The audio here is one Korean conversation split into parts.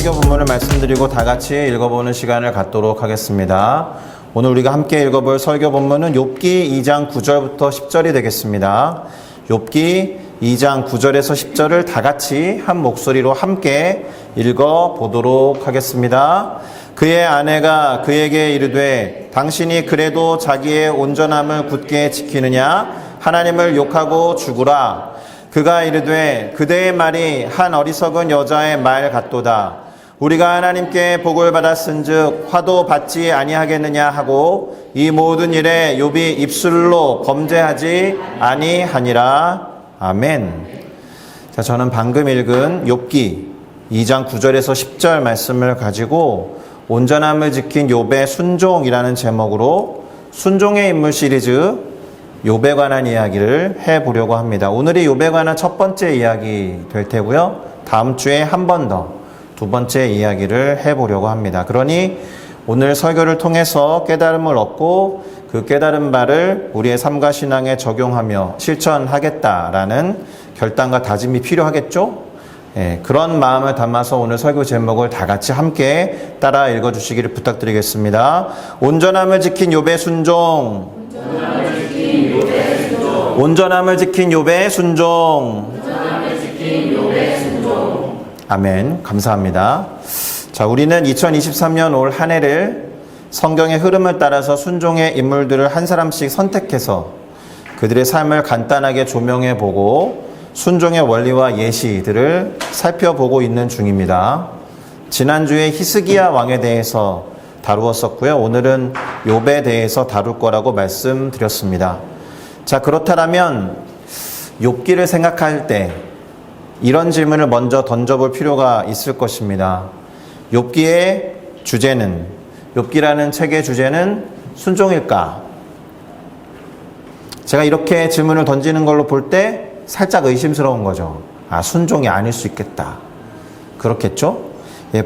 설교 본문을 말씀드리고 다 같이 읽어보는 시간을 갖도록 하겠습니다. 오늘 우리가 함께 읽어볼 설교 본문은 욥기 2장 9절부터 10절이 되겠습니다. 욥기 2장 9절에서 10절을 다 같이 한 목소리로 함께 읽어보도록 하겠습니다. 그의 아내가 그에게 이르되 당신이 그래도 자기의 온전함을 굳게 지키느냐? 하나님을 욕하고 죽으라. 그가 이르되 그대의 말이 한 어리석은 여자의 말 같도다. 우리가 하나님께 복을 받았은즉 화도 받지 아니하겠느냐 하고 이 모든 일에 욥이 입술로 범죄하지 아니하니라. 아멘. 자, 저는 방금 읽은 욥기 2장 9절에서 10절 말씀을 가지고 온전함을 지킨 욥의 순종이라는 제목으로 순종의 인물 시리즈 욥에 관한 이야기를 해보려고 합니다. 오늘이 욥에 관한 첫 번째 이야기 될 테고요. 다음 주에 한 번 더 두 번째 이야기를 해보려고 합니다. 그러니 오늘 설교를 통해서 깨달음을 얻고 그 깨달은 바를 우리의 삶과 신앙에 적용하며 실천하겠다라는 결단과 다짐이 필요하겠죠? 그런 마음을 담아서 오늘 설교 제목을 다 같이 함께 따라 읽어주시기를 부탁드리겠습니다. 온전함을 지킨 욥의 순종. 온전함을 지킨 욥의 순종. 아멘. 감사합니다. 자, 우리는 2023년 올 한 해를 성경의 흐름을 따라서 순종의 인물들을 한 사람씩 선택해서 그들의 삶을 간단하게 조명해 보고 순종의 원리와 예시들을 살펴보고 있는 중입니다. 지난주에 히스기야 왕에 대해서 다루었었고요. 오늘은 욥에 대해서 다룰 거라고 말씀드렸습니다. 자, 그렇다면 욥기를 생각할 때 이런 질문을 먼저 던져볼 필요가 있을 것입니다. 욥기의 주제는, 욥기라는 책의 주제는 순종일까? 제가 이렇게 질문을 던지는 걸로 볼 때 살짝 의심스러운 거죠. 아, 순종이 아닐 수 있겠다. 그렇겠죠?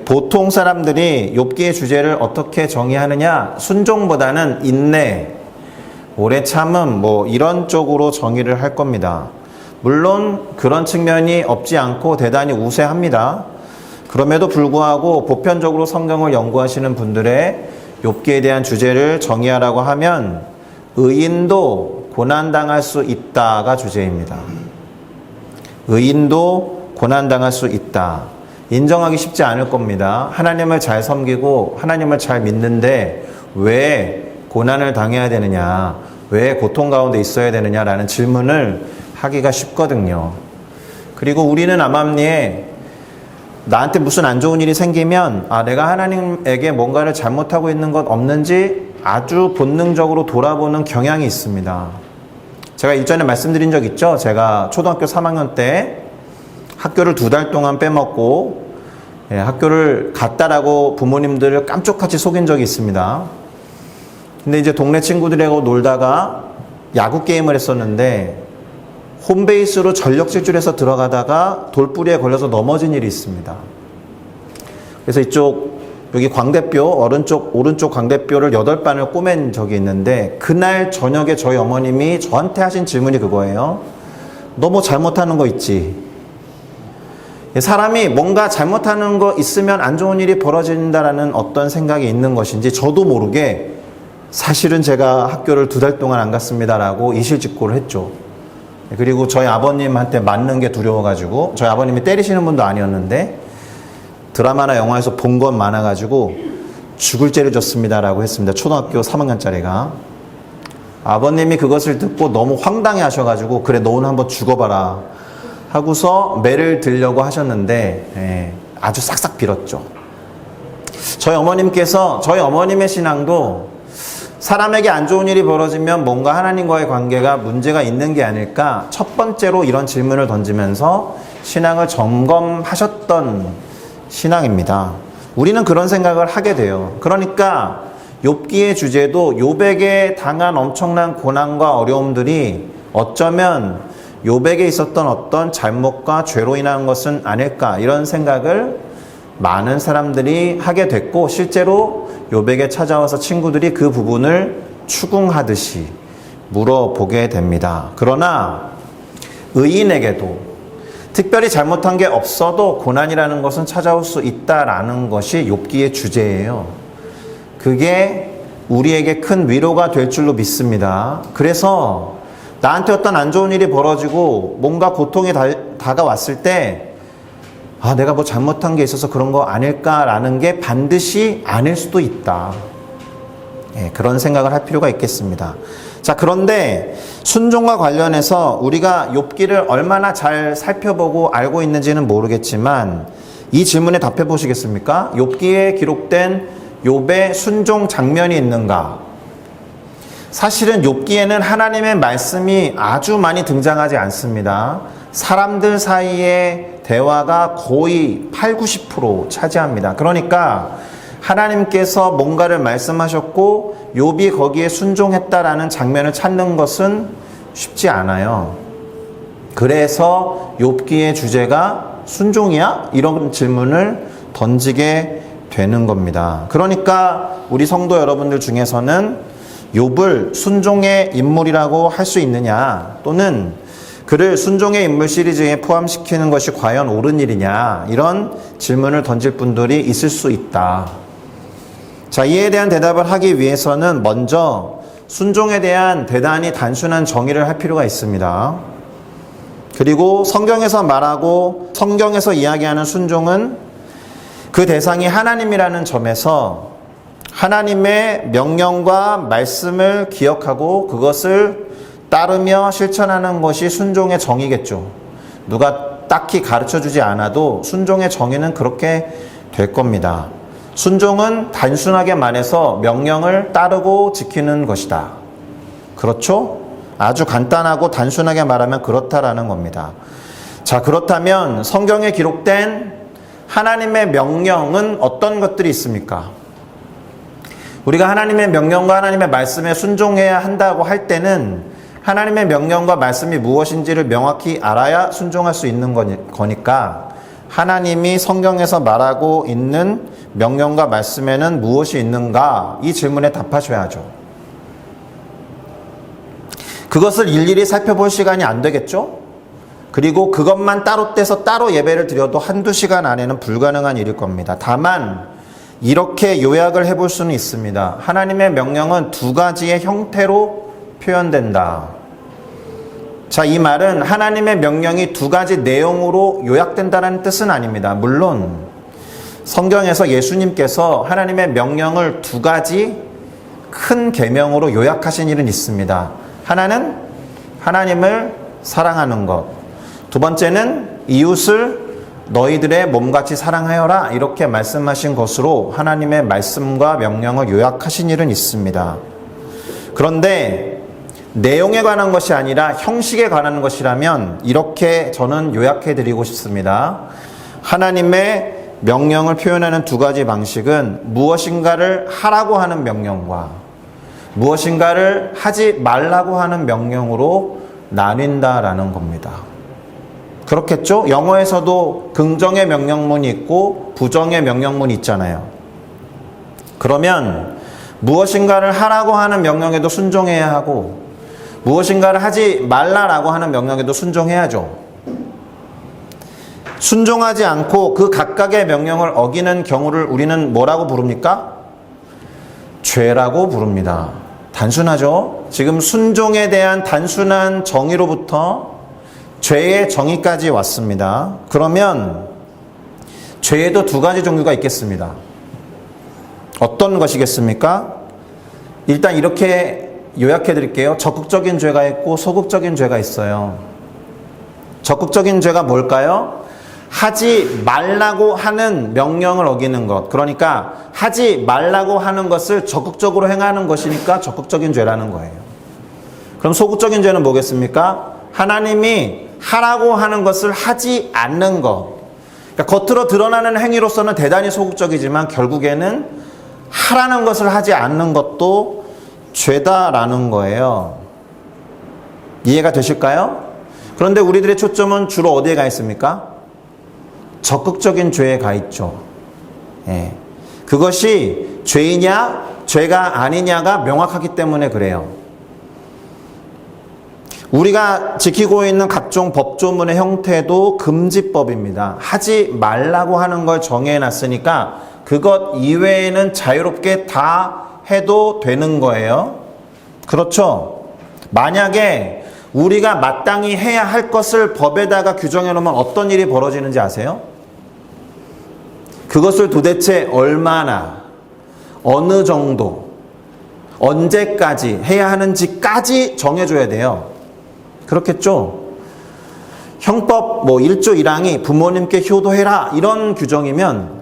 보통 사람들이 욥기의 주제를 어떻게 정의하느냐? 순종보다는 인내, 오래 참음, 이런 쪽으로 정의를 할 겁니다. 물론 그런 측면이 없지 않고 대단히 우세합니다. 그럼에도 불구하고 보편적으로 성경을 연구하시는 분들의 욥기에 대한 주제를 정의하라고 하면 의인도 고난당할 수 있다가 주제입니다. 의인도 고난당할 수 있다. 인정하기 쉽지 않을 겁니다. 하나님을 잘 섬기고 하나님을 잘 믿는데 왜 고난을 당해야 되느냐, 왜 고통 가운데 있어야 되느냐라는 질문을 하기가 쉽거든요. 그리고 우리는 암암리에 나한테 무슨 안 좋은 일이 생기면 내가 하나님에게 뭔가를 잘못하고 있는 것 없는지 아주 본능적으로 돌아보는 경향이 있습니다. 제가 이전에 말씀드린 적 있죠? 제가 초등학교 3학년 때 학교를 2달 동안 빼먹고 학교를 갔다라고 부모님들을 깜짝같이 속인 적이 있습니다. 근데 이제 동네 친구들하고 놀다가 야구 게임을 했었는데 홈베이스로 전력 질주해서 들어가다가 돌뿌리에 걸려서 넘어진 일이 있습니다. 그래서 여기 광대뼈, 오른쪽 광대뼈를 8반을 꼬맨 적이 있는데 그날 저녁에 저희 어머님이 저한테 하신 질문이 그거예요. 너 뭐 잘못하는 거 있지? 사람이 뭔가 잘못하는 거 있으면 안 좋은 일이 벌어진다라는 어떤 생각이 있는 것인지 저도 모르게 사실은 제가 학교를 2달 동안 안 갔습니다라고 이실직고를 했죠. 그리고 저희 아버님한테 맞는 게 두려워가지고, 저희 아버님이 때리시는 분도 아니었는데 드라마나 영화에서 본 건 많아가지고 죽을 죄를 졌습니다라고 했습니다. 초등학교 3학년짜리가. 아버님이 그것을 듣고 너무 황당해 하셔가지고 그래 너는 한번 죽어봐라 하고서 매를 들려고 하셨는데 아주 싹싹 빌었죠. 저희 어머님의 신앙도 사람에게 안 좋은 일이 벌어지면 뭔가 하나님과의 관계가 문제가 있는 게 아닐까, 첫 번째로 이런 질문을 던지면서 신앙을 점검하셨던 신앙입니다. 우리는 그런 생각을 하게 돼요. 그러니까 욥기의 주제도 욥에게 당한 엄청난 고난과 어려움들이 어쩌면 욥에게 있었던 어떤 잘못과 죄로 인한 것은 아닐까, 이런 생각을 많은 사람들이 하게 됐고, 실제로 욥에게 찾아와서 친구들이 그 부분을 추궁하듯이 물어보게 됩니다. 그러나 의인에게도 특별히 잘못한 게 없어도 고난이라는 것은 찾아올 수 있다라는 것이 욥기의 주제예요. 그게 우리에게 큰 위로가 될 줄로 믿습니다. 그래서 나한테 어떤 안 좋은 일이 벌어지고 뭔가 고통이 다가왔을 때 내가 뭐 잘못한 게 있어서 그런 거 아닐까라는 게 반드시 아닐 수도 있다. 그런 생각을 할 필요가 있겠습니다. 자, 그런데 순종과 관련해서 우리가 욥기를 얼마나 잘 살펴보고 알고 있는지는 모르겠지만 이 질문에 답해 보시겠습니까? 욥기에 기록된 욥의 순종 장면이 있는가? 사실은 욥기에는 하나님의 말씀이 아주 많이 등장하지 않습니다. 사람들 사이의 대화가 거의 80~90% 차지합니다. 그러니까 하나님께서 뭔가를 말씀하셨고 욥이 거기에 순종했다라는 장면을 찾는 것은 쉽지 않아요. 그래서 욥기의 주제가 순종이야? 이런 질문을 던지게 되는 겁니다. 그러니까 우리 성도 여러분들 중에서는 욥을 순종의 인물이라고 할 수 있느냐, 또는 그를 순종의 인물 시리즈에 포함시키는 것이 과연 옳은 일이냐, 이런 질문을 던질 분들이 있을 수 있다. 자, 이에 대한 대답을 하기 위해서는 먼저 순종에 대한 대단히 단순한 정의를 할 필요가 있습니다. 그리고 성경에서 말하고 성경에서 이야기하는 순종은 그 대상이 하나님이라는 점에서 하나님의 명령과 말씀을 기억하고 그것을 따르며 실천하는 것이 순종의 정의겠죠. 누가 딱히 가르쳐주지 않아도 순종의 정의는 그렇게 될 겁니다. 순종은 단순하게 말해서 명령을 따르고 지키는 것이다. 그렇죠? 아주 간단하고 단순하게 말하면 그렇다라는 겁니다. 자, 그렇다면 성경에 기록된 하나님의 명령은 어떤 것들이 있습니까? 우리가 하나님의 명령과 하나님의 말씀에 순종해야 한다고 할 때는 하나님의 명령과 말씀이 무엇인지를 명확히 알아야 순종할 수 있는 거니까 하나님이 성경에서 말하고 있는 명령과 말씀에는 무엇이 있는가? 이 질문에 답하셔야죠. 그것을 일일이 살펴볼 시간이 안 되겠죠? 그리고 그것만 따로 떼서 따로 예배를 드려도 한두 시간 안에는 불가능한 일일 겁니다. 다만 이렇게 요약을 해볼 수는 있습니다. 하나님의 명령은 두 가지의 형태로 표현된다. 자, 이 말은 하나님의 명령이 두 가지 내용으로 요약된다는 뜻은 아닙니다. 물론 성경에서 예수님께서 하나님의 명령을 두 가지 큰 계명으로 요약하신 일은 있습니다. 하나는 하나님을 사랑하는 것, 두 번째는 이웃을 너희들의 몸같이 사랑하여라, 이렇게 말씀하신 것으로 하나님의 말씀과 명령을 요약하신 일은 있습니다. 그런데 내용에 관한 것이 아니라 형식에 관한 것이라면 이렇게 저는 요약해 드리고 싶습니다. 하나님의 명령을 표현하는 두 가지 방식은 무엇인가를 하라고 하는 명령과 무엇인가를 하지 말라고 하는 명령으로 나뉜다라는 겁니다. 그렇겠죠? 영어에서도 긍정의 명령문이 있고 부정의 명령문이 있잖아요. 그러면 무엇인가를 하라고 하는 명령에도 순종해야 하고 무엇인가를 하지 말라라고 하는 명령에도 순종해야죠. 순종하지 않고 그 각각의 명령을 어기는 경우를 우리는 뭐라고 부릅니까? 죄라고 부릅니다. 단순하죠? 지금 순종에 대한 단순한 정의로부터 죄의 정의까지 왔습니다. 그러면 죄에도 두 가지 종류가 있겠습니다. 어떤 것이겠습니까? 일단 이렇게 요약해 드릴게요. 적극적인 죄가 있고 소극적인 죄가 있어요. 적극적인 죄가 뭘까요? 하지 말라고 하는 명령을 어기는 것. 그러니까 하지 말라고 하는 것을 적극적으로 행하는 것이니까 적극적인 죄라는 거예요. 그럼 소극적인 죄는 뭐겠습니까? 하나님이 하라고 하는 것을 하지 않는 것. 그러니까 겉으로 드러나는 행위로서는 대단히 소극적이지만 결국에는 하라는 것을 하지 않는 것도 죄다라는 거예요. 이해가 되실까요? 그런데 우리들의 초점은 주로 어디에 가 있습니까? 적극적인 죄에 가 있죠. 예. 그것이 죄이냐 죄가 아니냐가 명확하기 때문에 그래요. 우리가 지키고 있는 각종 법조문의 형태도 금지법입니다. 하지 말라고 하는 걸 정해놨으니까 그것 이외에는 자유롭게 다 해도 되는 거예요. 그렇죠? 만약에 우리가 마땅히 해야 할 것을 법에다가 규정해 놓으면 어떤 일이 벌어지는지 아세요? 그것을 도대체 얼마나, 어느 정도, 언제까지 해야 하는지까지 정해줘야 돼요. 그렇겠죠? 형법 1조 1항이 부모님께 효도해라 이런 규정이면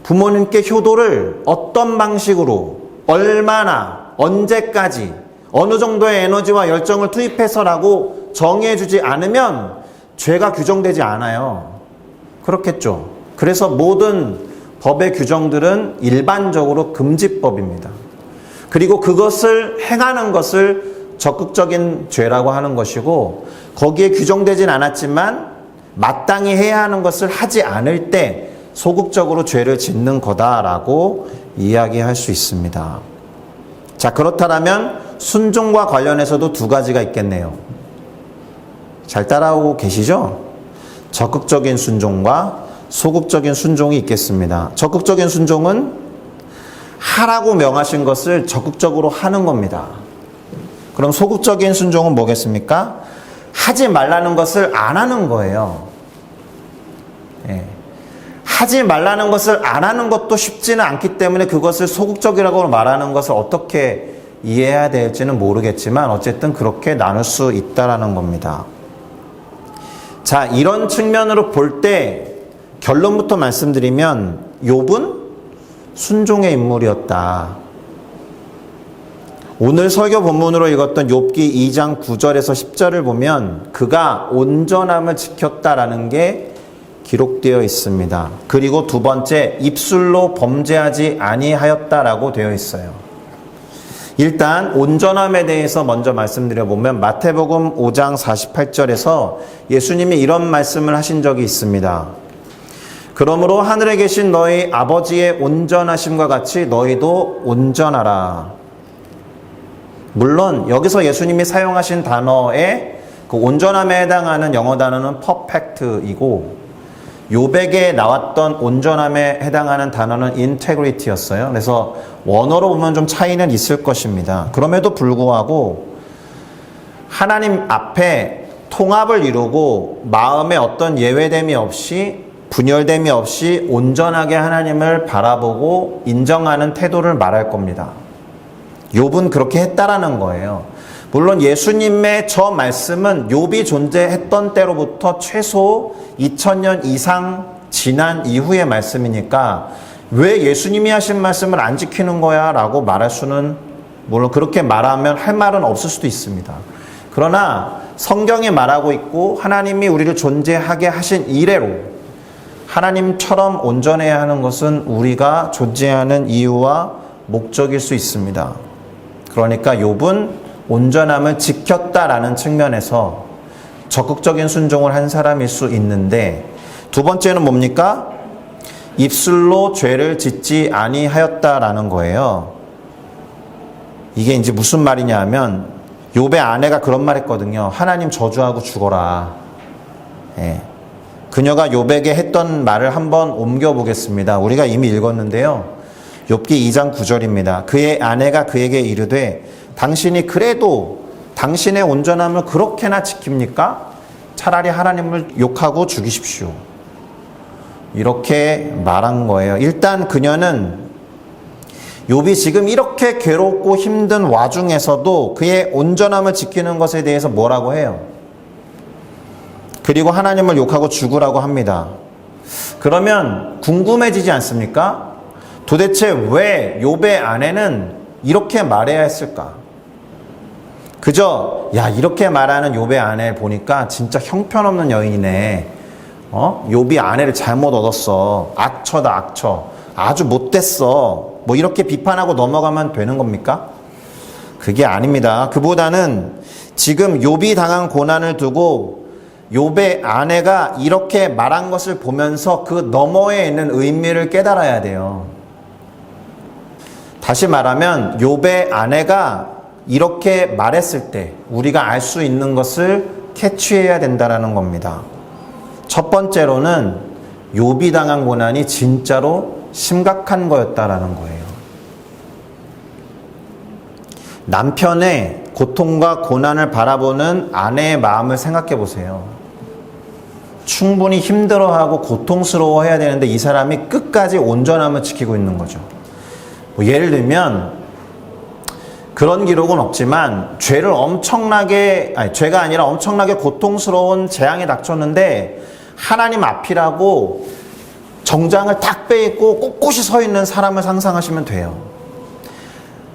부모님께 효도를 어떤 방식으로, 얼마나, 언제까지, 어느 정도의 에너지와 열정을 투입해서라고 정해주지 않으면 죄가 규정되지 않아요. 그렇겠죠? 그래서 모든 법의 규정들은 일반적으로 금지법입니다. 그리고 그것을 행하는 것을 적극적인 죄라고 하는 것이고, 거기에 규정되진 않았지만 마땅히 해야 하는 것을 하지 않을 때 소극적으로 죄를 짓는 거다라고 이야기할 수 있습니다. 자, 그렇다면 순종과 관련해서도 두 가지가 있겠네요. 잘 따라오고 계시죠? 적극적인 순종과 소극적인 순종이 있겠습니다. 적극적인 순종은 하라고 명하신 것을 적극적으로 하는 겁니다. 그럼 소극적인 순종은 뭐겠습니까? 하지 말라는 것을 안 하는 거예요. 예. 하지 말라는 것을 안 하는 것도 쉽지는 않기 때문에 그것을 소극적이라고 말하는 것을 어떻게 이해해야 될지는 모르겠지만 어쨌든 그렇게 나눌 수 있다라는 겁니다. 자, 이런 측면으로 볼 때 결론부터 말씀드리면 욥은 순종의 인물이었다. 오늘 설교 본문으로 읽었던 욥기 2장 9절에서 10절을 보면 그가 온전함을 지켰다라는 게 기록되어 있습니다. 그리고 두 번째, 입술로 범죄하지 아니하였다라고 되어 있어요. 일단 온전함에 대해서 먼저 말씀드려보면 마태복음 5장 48절에서 예수님이 이런 말씀을 하신 적이 있습니다. 그러므로 하늘에 계신 너희 아버지의 온전하심과 같이 너희도 온전하라. 물론 여기서 예수님이 사용하신 단어의 그 온전함에 해당하는 영어 단어는 perfect이고 욥에게 나왔던 온전함에 해당하는 단어는 integrity였어요. 그래서 원어로 보면 좀 차이는 있을 것입니다. 그럼에도 불구하고 하나님 앞에 통합을 이루고 마음에 어떤 예외됨이 없이 분열됨이 없이 온전하게 하나님을 바라보고 인정하는 태도를 말할 겁니다. 욥은 그렇게 했다라는 거예요. 물론 예수님의 저 말씀은 욥이 존재했던 때로부터 최소 2000년 이상 지난 이후의 말씀이니까 왜 예수님이 하신 말씀을 안 지키는 거야? 라고 말할 수는, 물론 그렇게 말하면 할 말은 없을 수도 있습니다. 그러나 성경이 말하고 있고 하나님이 우리를 존재하게 하신 이래로 하나님처럼 온전해야 하는 것은 우리가 존재하는 이유와 목적일 수 있습니다. 그러니까 욥은 온전함을 지켰다라는 측면에서 적극적인 순종을 한 사람일 수 있는데, 두 번째는 뭡니까? 입술로 죄를 짓지 아니하였다라는 거예요. 이게 이제 무슨 말이냐 하면 욥의 아내가 그런 말 했거든요. 하나님 저주하고 죽어라. 예. 그녀가 욥에게 했던 말을 한번 옮겨보겠습니다. 우리가 이미 읽었는데요. 욥기 2장 9절입니다. 그의 아내가 그에게 이르되 당신이 그래도 당신의 온전함을 그렇게나 지킵니까? 차라리 하나님을 욕하고 죽이십시오. 이렇게 말한 거예요. 일단 그녀는 욥이 지금 이렇게 괴롭고 힘든 와중에서도 그의 온전함을 지키는 것에 대해서 뭐라고 해요? 그리고 하나님을 욕하고 죽으라고 합니다. 그러면 궁금해지지 않습니까? 도대체 왜 욥의 아내는 이렇게 말해야 했을까? 그저 이렇게 말하는 욥의 아내 보니까 진짜 형편없는 여인이네. 욥이 아내를 잘못 얻었어. 악처다 악처. 아주 못됐어. 뭐 이렇게 비판하고 넘어가면 되는 겁니까? 그게 아닙니다. 그보다는 지금 욥이 당한 고난을 두고 욥의 아내가 이렇게 말한 것을 보면서 그 너머에 있는 의미를 깨달아야 돼요. 다시 말하면 욥의 아내가 이렇게 말했을 때 우리가 알 수 있는 것을 캐치해야 된다는 겁니다. 첫 번째로는 욥이 당한 고난이 진짜로 심각한 거였다라는 거예요. 남편의 고통과 고난을 바라보는 아내의 마음을 생각해 보세요. 충분히 힘들어하고 고통스러워해야 되는데 이 사람이 끝까지 온전함을 지키고 있는 거죠. 뭐 예를 들면 그런 기록은 없지만 죄가 아니라 엄청나게 고통스러운 재앙이 닥쳤는데 하나님 앞이라고 정장을 딱 빼입고 꼿꼿이 서 있는 사람을 상상하시면 돼요.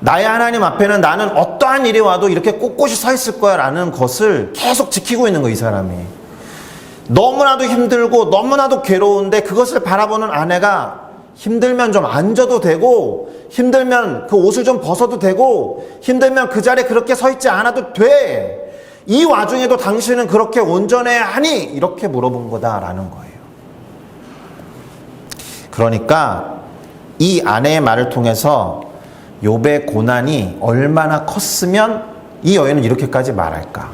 나의 하나님 앞에는 나는 어떠한 일이 와도 이렇게 꼿꼿이 서 있을 거야 라는 것을 계속 지키고 있는 거예요, 이 사람이. 너무나도 힘들고 너무나도 괴로운데 그것을 바라보는 아내가 힘들면 좀 앉아도 되고, 힘들면 그 옷을 좀 벗어도 되고, 힘들면 그 자리에 그렇게 서 있지 않아도 돼. 이 와중에도 당신은 그렇게 온전해야 하니? 이렇게 물어본 거다라는 거예요. 그러니까 이 아내의 말을 통해서 욥의 고난이 얼마나 컸으면 이 여인은 이렇게까지 말할까?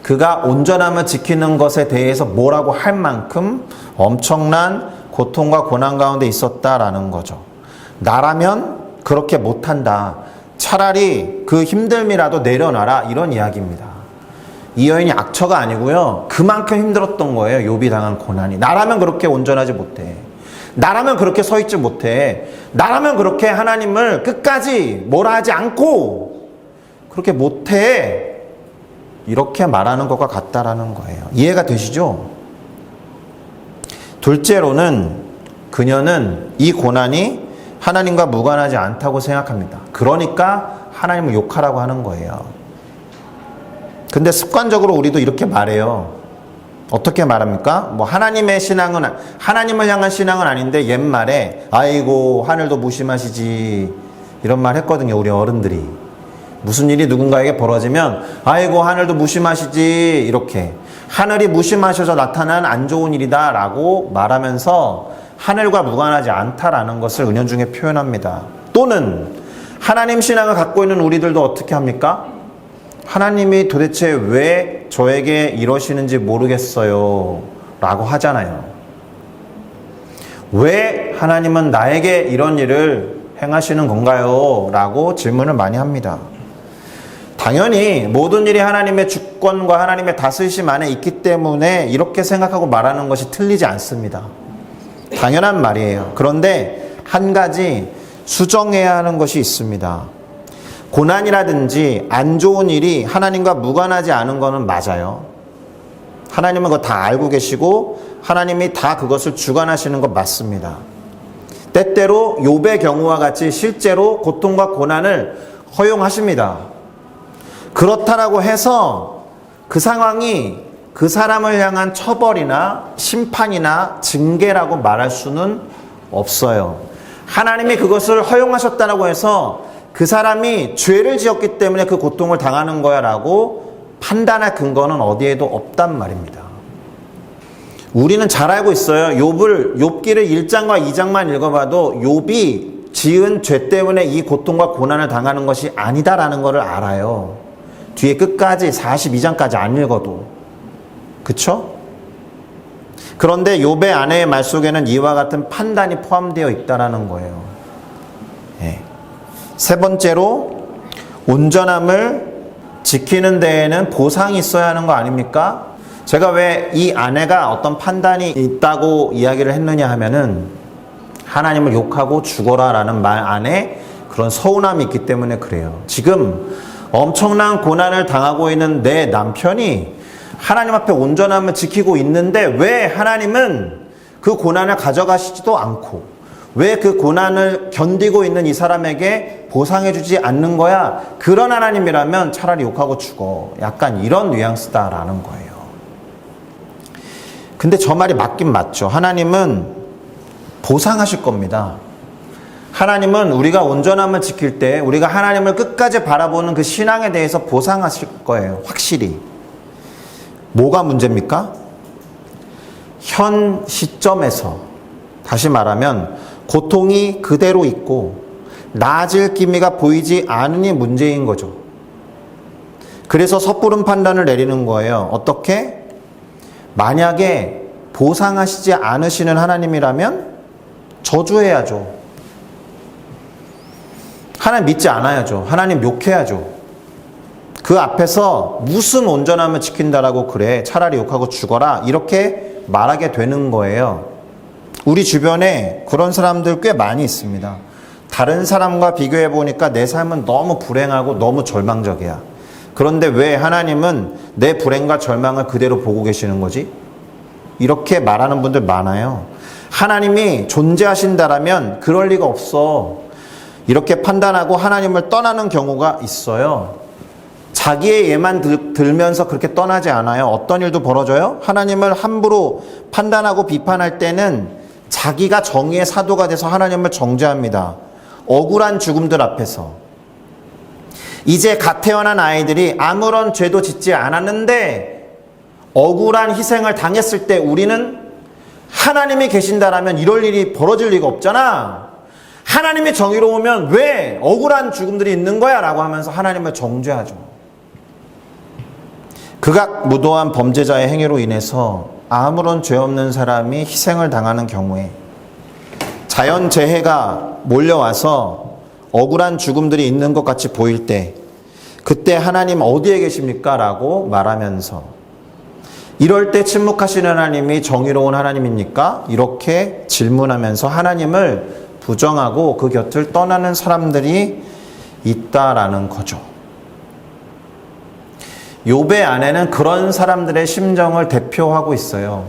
그가 온전함을 지키는 것에 대해서 뭐라고 할 만큼 엄청난 고통과 고난 가운데 있었다라는 거죠. 나라면 그렇게 못한다. 차라리 그 힘듦이라도 내려놔라. 이런 이야기입니다. 이 여인이 악처가 아니고요. 그만큼 힘들었던 거예요. 욥이 당한 고난이. 나라면 그렇게 온전하지 못해. 나라면 그렇게 서 있지 못해. 나라면 그렇게 하나님을 끝까지 뭐라 하지 않고 그렇게 못해. 이렇게 말하는 것과 같다라는 거예요. 이해가 되시죠? 둘째로는 그녀는 이 고난이 하나님과 무관하지 않다고 생각합니다. 그러니까 하나님을 욕하라고 하는 거예요. 근데 습관적으로 우리도 이렇게 말해요. 어떻게 말합니까? 뭐 하나님의 신앙은, 하나님을 향한 신앙은 아닌데 옛말에 아이고 하늘도 무심하시지 이런 말 했거든요, 우리 어른들이. 무슨 일이 누군가에게 벌어지면 아이고 하늘도 무심하시지, 이렇게 하늘이 무심하셔서 나타난 안 좋은 일이다 라고 말하면서 하늘과 무관하지 않다라는 것을 은연중에 표현합니다. 또는 하나님 신앙을 갖고 있는 우리들도 어떻게 합니까? 하나님이 도대체 왜 저에게 이러시는지 모르겠어요 라고 하잖아요. 왜 하나님은 나에게 이런 일을 행하시는 건가요? 라고 질문을 많이 합니다. 당연히 모든 일이 하나님의 주권과 하나님의 다스리심 안에 있기 때문에 이렇게 생각하고 말하는 것이 틀리지 않습니다. 당연한 말이에요. 그런데 한 가지 수정해야 하는 것이 있습니다. 고난이라든지 안 좋은 일이 하나님과 무관하지 않은 것은 맞아요. 하나님은 그거 다 알고 계시고 하나님이 다 그것을 주관하시는 것 맞습니다. 때때로 욥의 경우와 같이 실제로 고통과 고난을 허용하십니다. 그렇다라고 해서 그 상황이 그 사람을 향한 처벌이나 심판이나 징계라고 말할 수는 없어요. 하나님이 그것을 허용하셨다라고 해서 그 사람이 죄를 지었기 때문에 그 고통을 당하는 거야 라고 판단할 근거는 어디에도 없단 말입니다. 우리는 잘 알고 있어요. 욥기를 1장과 2장만 읽어봐도 욥이 지은 죄 때문에 이 고통과 고난을 당하는 것이 아니다라는 것을 알아요. 뒤에 끝까지 42장까지 안 읽어도. 그쵸? 그런데 욥의 아내의 말 속에는 이와 같은 판단이 포함되어 있다라는 거예요. 예. 세 번째로 온전함을 지키는 데에는 보상이 있어야 하는 거 아닙니까? 제가 왜 이 아내가 어떤 판단이 있다고 이야기를 했느냐 하면은 하나님을 욕하고 죽어라 라는 말 안에 그런 서운함이 있기 때문에 그래요. 지금 엄청난 고난을 당하고 있는 내 남편이 하나님 앞에 온전함을 지키고 있는데 왜 하나님은 그 고난을 가져가시지도 않고 왜 그 고난을 견디고 있는 이 사람에게 보상해주지 않는 거야? 그런 하나님이라면 차라리 욕하고 죽어. 약간 이런 뉘앙스다라는 거예요. 근데 저 말이 맞긴 맞죠. 하나님은 보상하실 겁니다. 하나님은 우리가 온전함을 지킬 때 우리가 하나님을 끝까지 바라보는 그 신앙에 대해서 보상하실 거예요. 확실히. 뭐가 문제입니까? 현 시점에서 다시 말하면 고통이 그대로 있고 나아질 기미가 보이지 않으니 문제인 거죠. 그래서 섣부른 판단을 내리는 거예요. 어떻게? 만약에 보상하시지 않으시는 하나님이라면 저주해야죠. 하나님 믿지 않아야죠. 하나님 욕해야죠. 그 앞에서 무슨 온전함을 지킨다라고 그래. 차라리 욕하고 죽어라. 이렇게 말하게 되는 거예요. 우리 주변에 그런 사람들 꽤 많이 있습니다. 다른 사람과 비교해 보니까 내 삶은 너무 불행하고 너무 절망적이야. 그런데 왜 하나님은 내 불행과 절망을 그대로 보고 계시는 거지? 이렇게 말하는 분들 많아요. 하나님이 존재하신다라면 그럴 리가 없어. 이렇게 판단하고 하나님을 떠나는 경우가 있어요. 자기의 예만 들면서 그렇게 떠나지 않아요. 어떤 일도 벌어져요? 하나님을 함부로 판단하고 비판할 때는 자기가 정의의 사도가 돼서 하나님을 정죄합니다. 억울한 죽음들 앞에서. 이제 갓 태어난 아이들이 아무런 죄도 짓지 않았는데 억울한 희생을 당했을 때 우리는 하나님이 계신다라면 이럴 일이 벌어질 리가 없잖아. 하나님이 정의로우면 왜 억울한 죽음들이 있는 거야? 라고 하면서 하나님을 정죄하죠. 극악무도한 범죄자의 행위로 인해서 아무런 죄 없는 사람이 희생을 당하는 경우에 자연재해가 몰려와서 억울한 죽음들이 있는 것 같이 보일 때 그때 하나님 어디에 계십니까? 라고 말하면서 이럴 때 침묵하시는 하나님이 정의로운 하나님입니까? 이렇게 질문하면서 하나님을 부정하고 그 곁을 떠나는 사람들이 있다라는 거죠. 욥의 안에는 그런 사람들의 심정을 대표하고 있어요.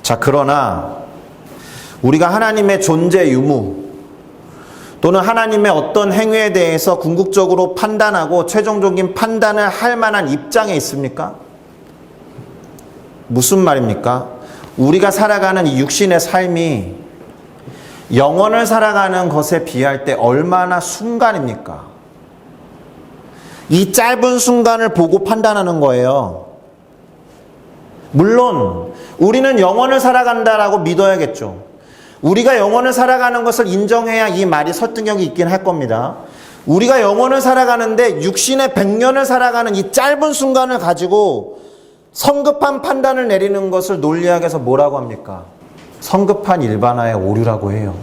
자, 그러나 우리가 하나님의 존재 유무 또는 하나님의 어떤 행위에 대해서 궁극적으로 판단하고 최종적인 판단을 할 만한 입장에 있습니까? 무슨 말입니까? 우리가 살아가는 이 육신의 삶이 영원을 살아가는 것에 비할 때 얼마나 순간입니까? 이 짧은 순간을 보고 판단하는 거예요. 물론 우리는 영원을 살아간다라고 믿어야겠죠. 우리가 영원을 살아가는 것을 인정해야 이 말이 설득력이 있긴 할 겁니다. 우리가 영원을 살아가는데 육신의 100년을 살아가는 이 짧은 순간을 가지고 성급한 판단을 내리는 것을 논리학에서 뭐라고 합니까? 성급한 일반화의 오류라고 해요.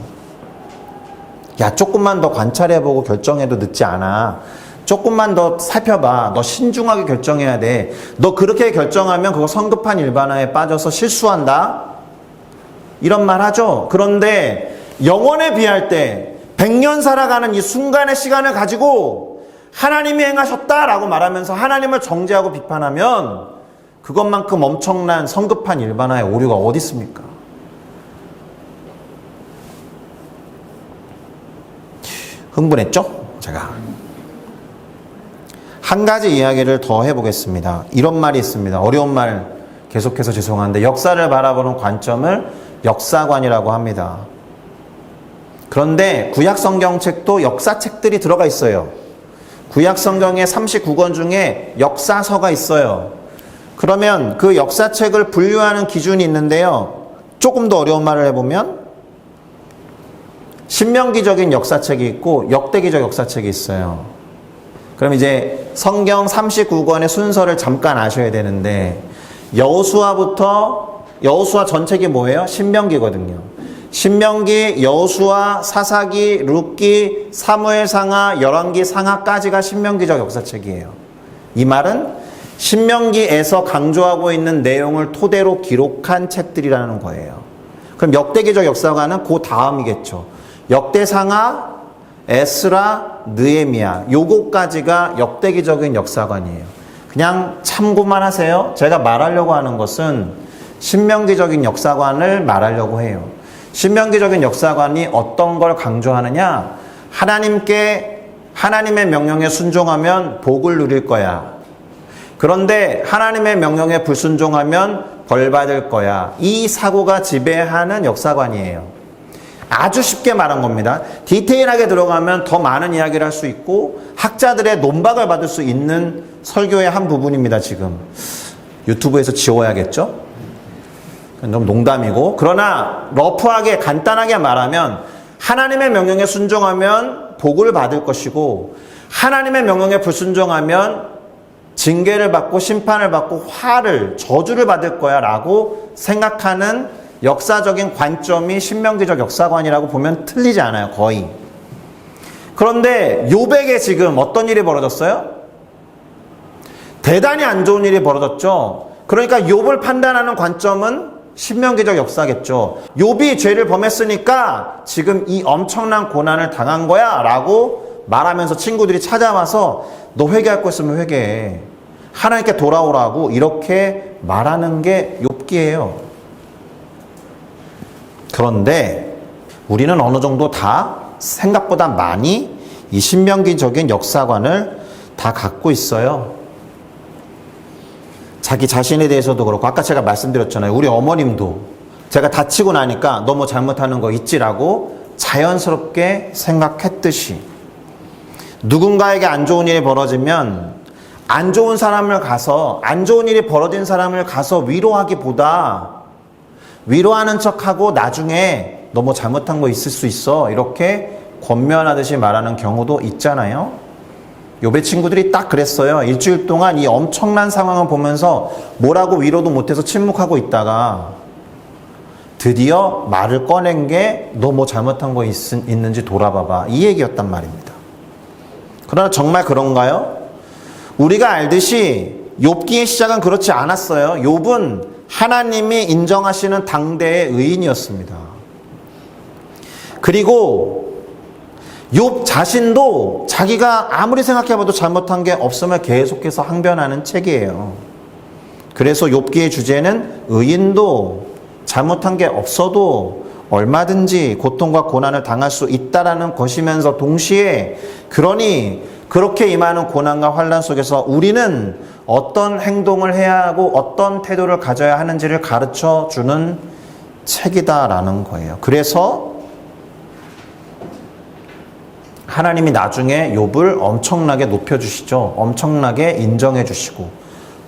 야, 조금만 더 관찰해보고 결정해도 늦지 않아. 조금만 더 살펴봐. 너 신중하게 결정해야 돼. 너 그렇게 결정하면 그거 성급한 일반화에 빠져서 실수한다. 이런 말 하죠. 그런데 영원에 비할 때 100년 살아가는 이 순간의 시간을 가지고 하나님이 행하셨다라고 말하면서 하나님을 정죄하고 비판하면 그것만큼 엄청난 성급한 일반화의 오류가 어디 있습니까? 흥분했죠? 제가 한 가지 이야기를 더 해보겠습니다. 이런 말이 있습니다. 어려운 말 계속해서 죄송한데 역사를 바라보는 관점을 역사관이라고 합니다. 그런데 구약성경책도 역사책들이 들어가 있어요. 구약성경의 39권 중에 역사서가 있어요. 그러면 그 역사책을 분류하는 기준이 있는데요. 조금 더 어려운 말을 해보면 신명기적인 역사책이 있고 역대기적 역사책이 있어요. 그럼 이제 성경 39권의 순서를 잠깐 아셔야 되는데 여호수아 전책이 뭐예요? 신명기거든요. 신명기, 여호수아, 사사기, 룻기, 사무엘상하, 열왕기상하까지가 신명기적 역사책이에요. 이 말은 신명기에서 강조하고 있는 내용을 토대로 기록한 책들이라는 거예요. 그럼 역대기적 역사관은 그 다음이겠죠. 역대상하, 에스라, 느헤미야 요거까지가 역대기적인 역사관이에요. 그냥 참고만 하세요. 제가 말하려고 하는 것은 신명기적인 역사관을 말하려고 해요. 신명기적인 역사관이 어떤 걸 강조하느냐? 하나님의 명령에 순종하면 복을 누릴 거야. 그런데 하나님의 명령에 불순종하면 벌 받을 거야. 이 사고가 지배하는 역사관이에요. 아주 쉽게 말한 겁니다. 디테일하게 들어가면 더 많은 이야기를 할 수 있고 학자들의 논박을 받을 수 있는 설교의 한 부분입니다. 지금 유튜브에서 지워야겠죠? 너무 농담이고, 그러나 러프하게 간단하게 말하면 하나님의 명령에 순종하면 복을 받을 것이고 하나님의 명령에 불순종하면 징계를 받고 심판을 받고 화를, 저주를 받을 거야 라고 생각하는 역사적인 관점이 신명기적 역사관이라고 보면 틀리지 않아요. 거의. 그런데 욥에게 지금 어떤 일이 벌어졌어요? 대단히 안 좋은 일이 벌어졌죠. 그러니까 욥을 판단하는 관점은 신명기적 역사겠죠. 욥이 죄를 범했으니까 지금 이 엄청난 고난을 당한 거야 라고 말하면서 친구들이 찾아와서 너 회개할 거 있으면 회개해. 하나님께 돌아오라고 이렇게 말하는 게 욥기예요. 그런데 우리는 어느 정도 다 생각보다 많이 이 신명기적인 역사관을 다 갖고 있어요. 자기 자신에 대해서도 그렇고, 아까 제가 말씀드렸잖아요. 우리 어머님도 제가 다치고 나니까 너무 잘못하는 거 있지라고 자연스럽게 생각했듯이, 누군가에게 안 좋은 일이 벌어지면 안 좋은 사람을 가서, 안 좋은 일이 벌어진 사람을 가서 위로하기보다 위로하는 척하고 나중에 너무 잘못한 거 있을 수 있어 이렇게 권면하듯이 말하는 경우도 있잖아요. 욥의 친구들이 딱 그랬어요. 일주일 동안 이 엄청난 상황을 보면서 뭐라고 위로도 못해서 침묵하고 있다가 드디어 말을 꺼낸 게 너 뭐 잘못한 거 있는지 돌아봐봐, 이 얘기였단 말입니다. 그러나 정말 그런가요? 우리가 알듯이 욥기의 시작은 그렇지 않았어요. 욥은 하나님이 인정하시는 당대의 의인이었습니다. 그리고 욥 자신도 자기가 아무리 생각해봐도 잘못한 게 없음을 계속해서 항변하는 책이에요. 그래서 욥기의 주제는 의인도 잘못한 게 없어도 얼마든지 고통과 고난을 당할 수 있다라는 것이면서 동시에, 그러니 그렇게 임하는 고난과 환난 속에서 우리는 어떤 행동을 해야 하고 어떤 태도를 가져야 하는지를 가르쳐 주는 책이다라는 거예요. 그래서 하나님이 나중에 욥을 엄청나게 높여주시죠. 엄청나게 인정해 주시고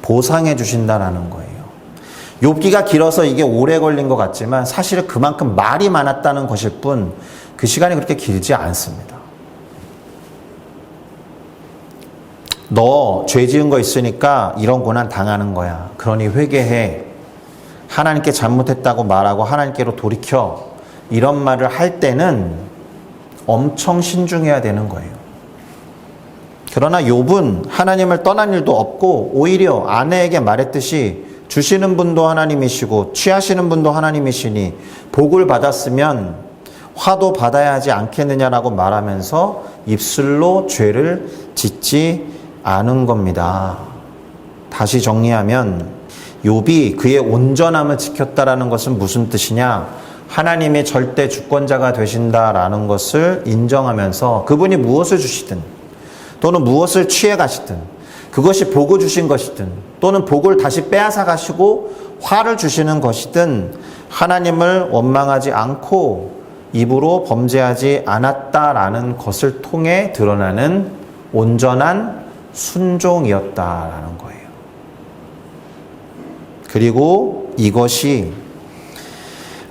보상해 주신다라는 거예요. 욥기가 길어서 이게 오래 걸린 것 같지만 사실은 그만큼 말이 많았다는 것일 뿐 그 시간이 그렇게 길지 않습니다. 너 죄 지은 거 있으니까 이런 고난 당하는 거야. 그러니 회개해. 하나님께 잘못했다고 말하고 하나님께로 돌이켜. 이런 말을 할 때는 엄청 신중해야 되는 거예요. 그러나 욥은 하나님을 떠난 일도 없고 오히려 아내에게 말했듯이 주시는 분도 하나님이시고 취하시는 분도 하나님이시니 복을 받았으면 화도 받아야 하지 않겠느냐라고 말하면서 입술로 죄를 짓지 않은 겁니다. 다시 정리하면 욥이 그의 온전함을 지켰다라는 것은 무슨 뜻이냐? 하나님의 절대 주권자가 되신다라는 것을 인정하면서 그분이 무엇을 주시든 또는 무엇을 취해 가시든 그것이 복을 주신 것이든 또는 복을 다시 빼앗아 가시고 화를 주시는 것이든 하나님을 원망하지 않고 입으로 범죄하지 않았다라는 것을 통해 드러나는 온전한 순종이었다라는 거예요. 그리고 이것이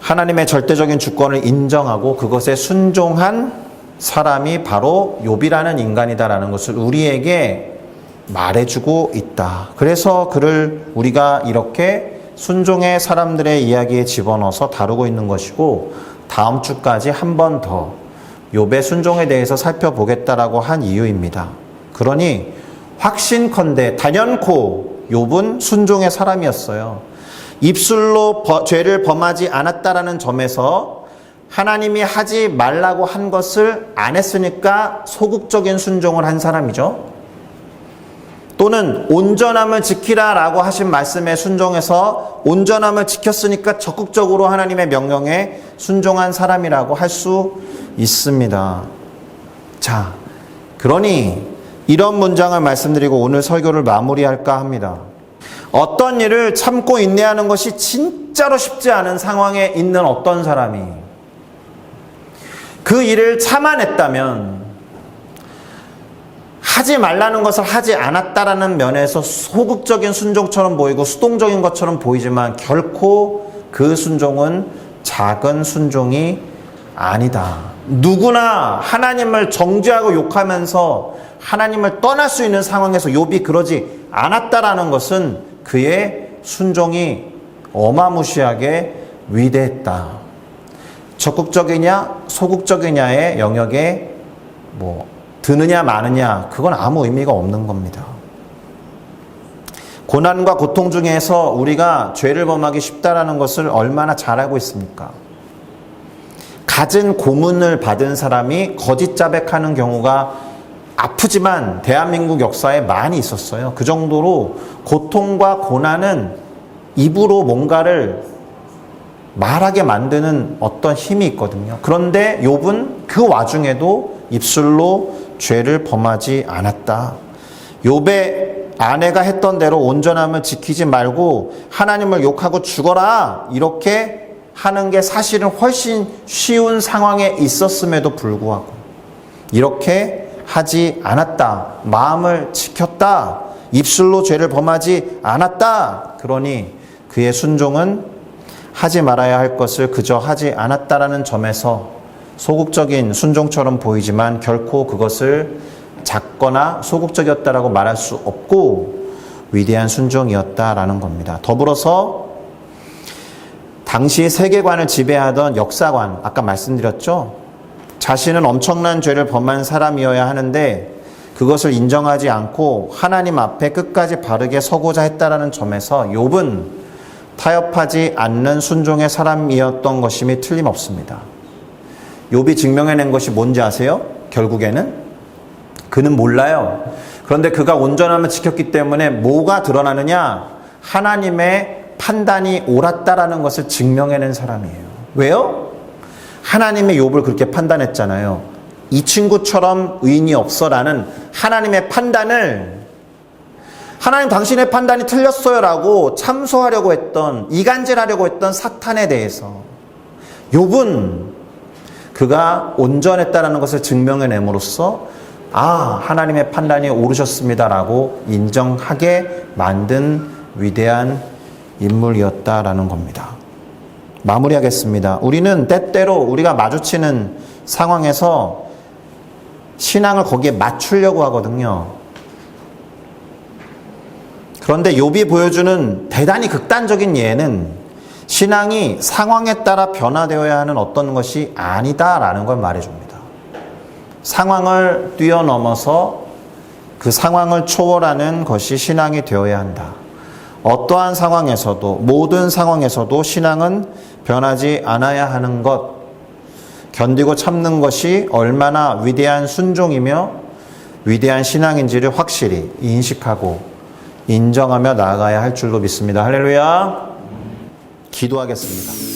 하나님의 절대적인 주권을 인정하고 그것에 순종한 사람이 바로 욥이라는 인간이다라는 것을 우리에게 말해주고 있다. 그래서 그를 우리가 이렇게 순종의 사람들의 이야기에 집어넣어서 다루고 있는 것이고, 다음 주까지 한 번 더 욥의 순종에 대해서 살펴보겠다라고 한 이유입니다. 그러니 확신컨대 단연코 욥은 순종의 사람이었어요. 입술로 죄를 범하지 않았다라는 점에서 하나님이 하지 말라고 한 것을 안 했으니까 소극적인 순종을 한 사람이죠. 또는 온전함을 지키라라고 하신 말씀에 순종해서 온전함을 지켰으니까 적극적으로 하나님의 명령에 순종한 사람이라고 할 수 있습니다. 자, 그러니 이런 문장을 말씀드리고 오늘 설교를 마무리할까 합니다. 어떤 일을 참고 인내하는 것이 진짜로 쉽지 않은 상황에 있는 어떤 사람이 그 일을 참아냈다면 하지 말라는 것을 하지 않았다라는 면에서 소극적인 순종처럼 보이고 수동적인 것처럼 보이지만 결코 그 순종은 작은 순종이 아니다. 누구나 하나님을 정죄하고 욕하면서 하나님을 떠날 수 있는 상황에서 욥이 그러지 않았다라는 것은 그의 순종이 어마무시하게 위대했다. 적극적이냐 소극적이냐의 영역에 드느냐 마느냐, 그건 아무 의미가 없는 겁니다. 고난과 고통 중에서 우리가 죄를 범하기 쉽다라는 것을 얼마나 잘 알고 있습니까? 갖은 고문을 받은 사람이 거짓 자백하는 경우가 아프지만 대한민국 역사에 많이 있었어요. 그 정도로 고통과 고난은 입으로 뭔가를 말하게 만드는 어떤 힘이 있거든요. 그런데 욥은 그 와중에도 입술로 죄를 범하지 않았다. 욥의 아내가 했던 대로 온전함을 지키지 말고 하나님을 욕하고 죽어라, 이렇게 하는 게 사실은 훨씬 쉬운 상황에 있었음에도 불구하고 이렇게 하지 않았다. 마음을 지켰다. 입술로 죄를 범하지 않았다. 그러니 그의 순종은 하지 말아야 할 것을 그저 하지 않았다라는 점에서 소극적인 순종처럼 보이지만 결코 그것을 작거나 소극적이었다라고 말할 수 없고 위대한 순종이었다라는 겁니다. 더불어서 당시 세계관을 지배하던 역사관, 아까 말씀드렸죠? 자신은 엄청난 죄를 범한 사람이어야 하는데 그것을 인정하지 않고 하나님 앞에 끝까지 바르게 서고자 했다라는 점에서 욥은 타협하지 않는 순종의 사람이었던 것임이 틀림없습니다. 욥이 증명해낸 것이 뭔지 아세요? 결국에는 그는 몰라요. 그런데 그가 온전함을 지켰기 때문에 뭐가 드러나느냐? 하나님의 판단이 옳았다라는 것을 증명해낸 사람이에요. 왜요? 하나님의 욥을 그렇게 판단했잖아요. 이 친구처럼 의인이 없어라는 하나님의 판단을, 하나님 당신의 판단이 틀렸어요 라고 참소하려고 했던, 이간질하려고 했던 사탄에 대해서 욥은 그가 온전했다라는 것을 증명해냄으로써 하나님의 판단이 옳으셨습니다라고 인정하게 만든 위대한 인물이었다라는 겁니다. 마무리하겠습니다. 우리는 때때로 우리가 마주치는 상황에서 신앙을 거기에 맞추려고 하거든요. 그런데 욥이 보여주는 대단히 극단적인 예는 신앙이 상황에 따라 변화되어야 하는 어떤 것이 아니다라는 걸 말해줍니다. 상황을 뛰어넘어서 그 상황을 초월하는 것이 신앙이 되어야 한다. 어떠한 상황에서도, 모든 상황에서도 신앙은 변하지 않아야 하는 것, 견디고 참는 것이 얼마나 위대한 순종이며 위대한 신앙인지를 확실히 인식하고 인정하며 나아가야 할 줄로 믿습니다. 할렐루야. 기도하겠습니다.